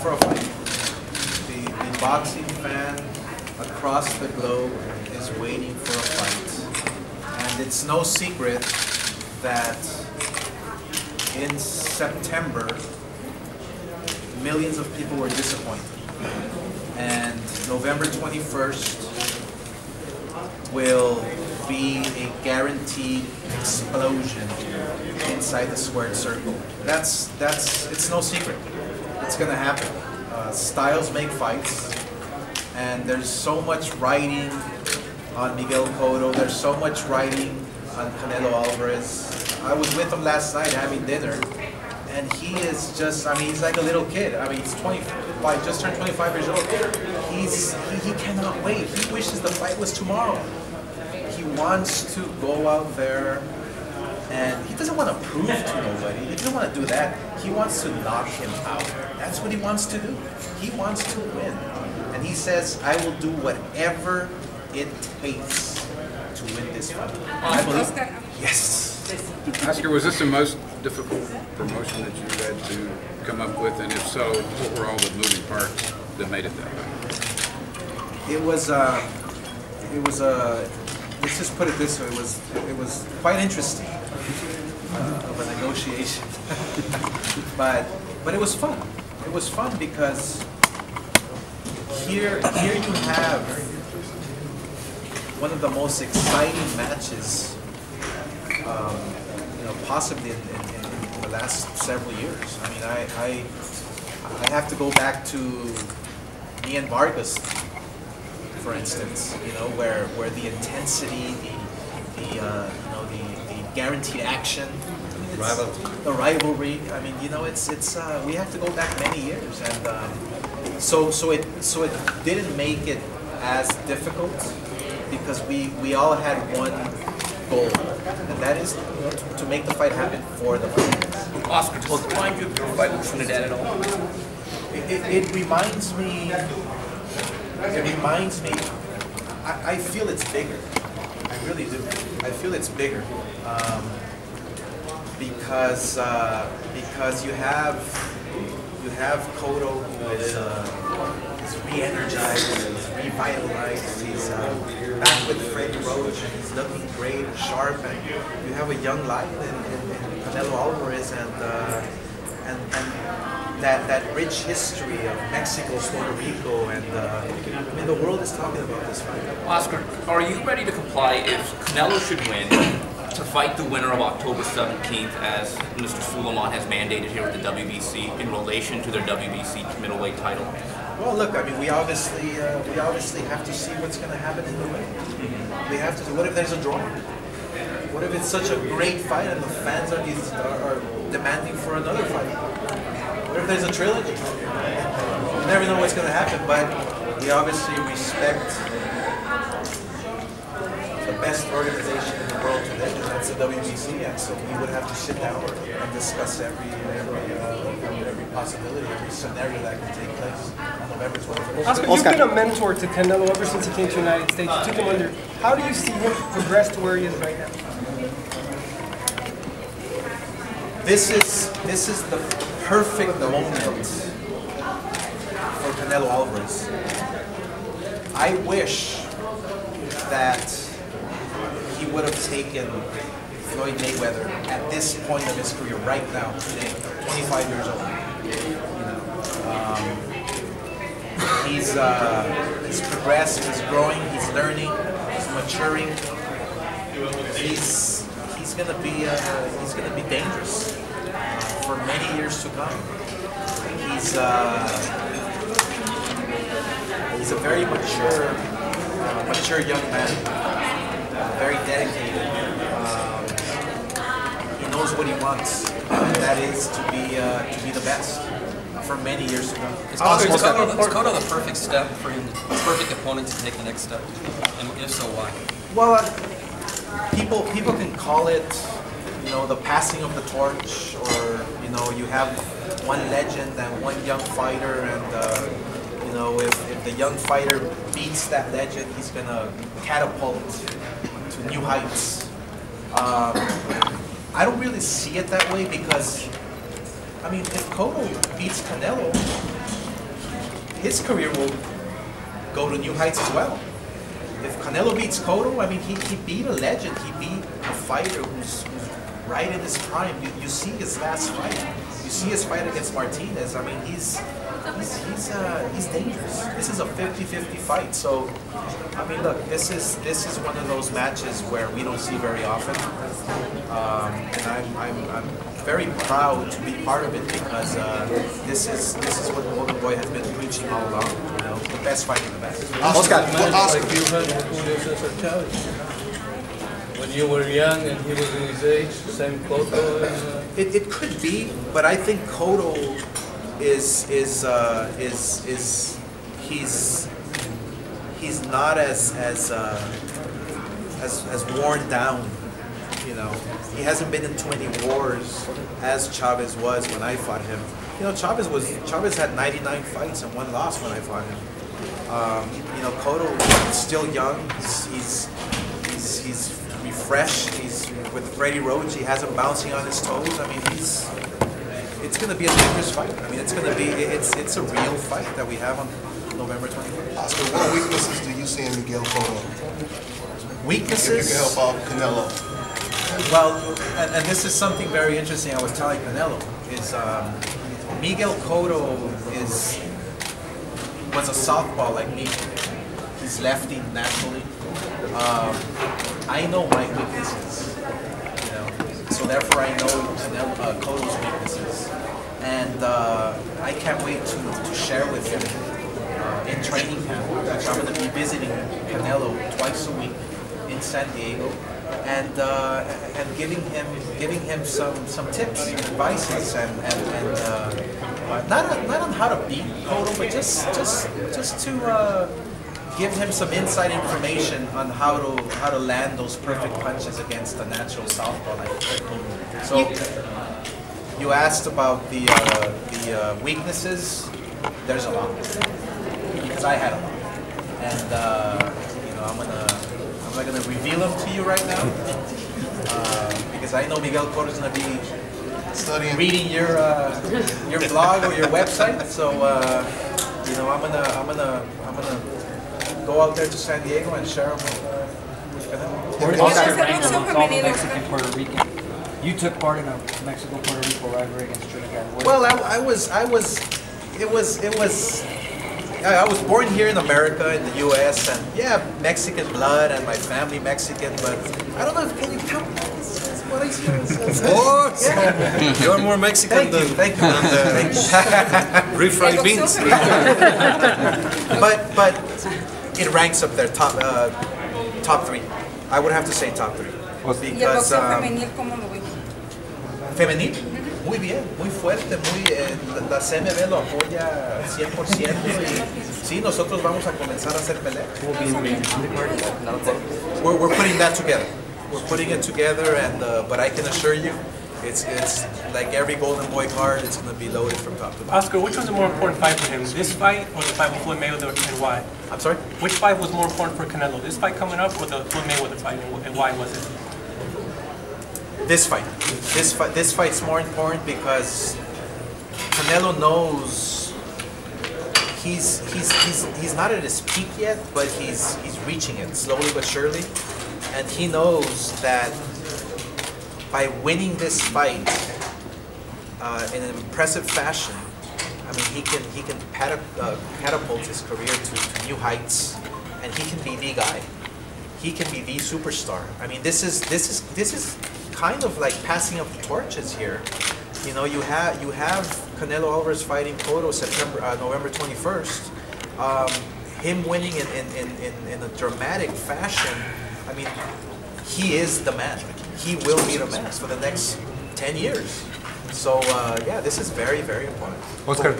for a fight. The boxing fan across the globe is waiting for a fight. And it's no secret that in September, millions of people were disappointed. And November 21st will be a guaranteed explosion inside the squared circle. It's no secret. It's gonna happen. Styles make fights, and there's so much writing on Miguel Cotto. There's so much writing on Canelo Alvarez. I was with him last night having dinner, and he is just, I mean, he's like a little kid. I mean, he's 25, just turned 25 years old. He cannot wait. He wishes the fight was tomorrow. He wants to go out there, and he doesn't want to prove to nobody. He doesn't want to do that. He wants to knock him out. That's what he wants to do. He wants to win. And he says, I will do whatever it takes to win this fight. I believe that. Yes. Oscar, was this the most difficult promotion that you had to come up with? And if so, what were all the moving parts that made it that way? Let's just put it this way, it was quite interesting of a negotiation. but it was fun. It was fun because here you have one of the most exciting matches, possibly in the last several years. I mean, I have to go back to me and Vargas, for instance, where the intensity, the guaranteed action, the rivalry. I mean, it's we have to go back many years, and so it didn't make it as difficult because we all had one goal, and that is to make the fight happen for the fighters. Oscar, does it remind you of your fight with Trinidad at all? It reminds me. I feel it's bigger. I really do. I feel it's bigger because you have Cotto, who is re-energized, he's revitalized, he's back with Freddie Roach, and he's looking great and sharp, and you have a young lion in Canelo Alvarez, and that rich history of Mexico, Puerto Rico, and I mean, the world is talking about this fight. Oscar, are you ready to comply if Canelo should win to fight the winner of October 17th, as Mr. Suleiman has mandated here at the WBC in relation to their WBC middleweight title? Well, look, I mean, we obviously have to see what's going to happen in the way. We have to. What if there's a draw? What if it's such a great fight and the fans are demanding for another fight? What if there's a trilogy? You never know what's going to happen, but we obviously respect the best organization in the world today, and that's the WBC, and so we would have to sit down and discuss every possibility, every scenario that can take place on November 21st. Oscar, you've been a mentor to Canelo ever since he came to the United States. You took him under. How do you see him progress to where he is right now? This is the perfect moment for Canelo Alvarez. I wish that he would have taken Floyd Mayweather at this point of his career, right now, today, 25 years old. He's progressed, he's growing, he's learning, he's maturing. He's gonna be dangerous for many years to come. He's a very mature young man, very dedicated. He knows what he wants, and that is to be the best for many years to come. Is Cotto the perfect step for him, the perfect opponent to take the next step? And if so, why? Well, people can call it, the passing of the torch, or you have one legend and one young fighter, and if the young fighter beats that legend, he's gonna catapult to new heights. I don't really see it that way because, I mean, if Cotto beats Canelo, his career will go to new heights as well. If Canelo beats Cotto, I mean, he beat a legend. He beat a fighter who's right in his prime. You see his last fight. You see his fight against Martinez. I mean, he's dangerous. This is a 50-50 fight. So, I mean, look, this is one of those matches where we don't see very often, and I'm very proud to be part of it because this is what the Golden Boy has been preaching all along. You know, the best fight in the best. Oscar, Like you had with Julio Cesar Chavez. When you were young and he was in his age, same Cotto. It could be, but I think Cotto he's not as worn down. You know, he hasn't been in too many wars as Chavez was when I fought him. You know, Chavez had 99 fights and 1 loss when I fought him. You know, Cotto is still young. He's refreshed. He's with Freddie Roach. He has him bouncing on his toes. I mean, it's going to be a dangerous fight. I mean, it's a real fight that we have on November 21st. Oscar, what weaknesses do you see in Miguel Cotto? Weaknesses? If you can help out Canelo. Well, and this is something very interesting I was telling Canelo, is Miguel Cotto was a southpaw like me. He's lefty naturally. I know my weaknesses, you know, so therefore I know Cotto's weaknesses. And I can't wait to share with him in training camp. Actually, I'm going to be visiting Canelo twice a week in San Diego. And giving him some tips and advices and not on how to beat Cotto, but just to give him some inside information on how to land those perfect punches against the natural southpaw like Cotto. So you asked about the weaknesses. There's a lot because I had a lot, and you know, I'm not going to reveal them to you right now because I know Miguel Cotto is going to be reading your blog or your website. So you know, I'm gonna go out there to San Diego and share them with Canelo. Oscar ranked amongst all the Mexican Puerto Rican. You took part in a Mexico-Puerto Rico rivalry against Trinidad. Well, I was born here in America, in the U.S., and yeah, Mexican blood, and my family Mexican, but I don't know, can you count what I see? Of course! Yeah. You're more Mexican than refried beans. but it ranks up there, top 3. I would have to say top 3. Because, femenil, muy bien, muy fuerte, la CMB lo apoya 100% y sí, nosotros vamos a comenzar a hacer peleas. We're putting that together. We're putting it together, and but I can assure you, it's like every Golden Boy card. It's going to be loaded from top to bottom. Oscar, which was the more important fight for him, this fight or the fight with Floyd Mayweather, and why? I'm sorry? Which fight was more important for Canelo, this fight coming up or the Floyd Mayweather fight, and why was it? This fight. This fight's more important because Canelo knows he's not at his peak yet, but he's reaching it slowly but surely, and he knows that by winning this fight in an impressive fashion, I mean, he can catapult his career to new heights, and he can be the guy. He can be the superstar. I mean, this is kind of like passing of the torches here. You know, you have Canelo Alvarez fighting Cotto November 21st. Him winning in a dramatic fashion. I mean, he is the man. He will be the man for the next 10 years. So yeah, this is very, very important. Oscar,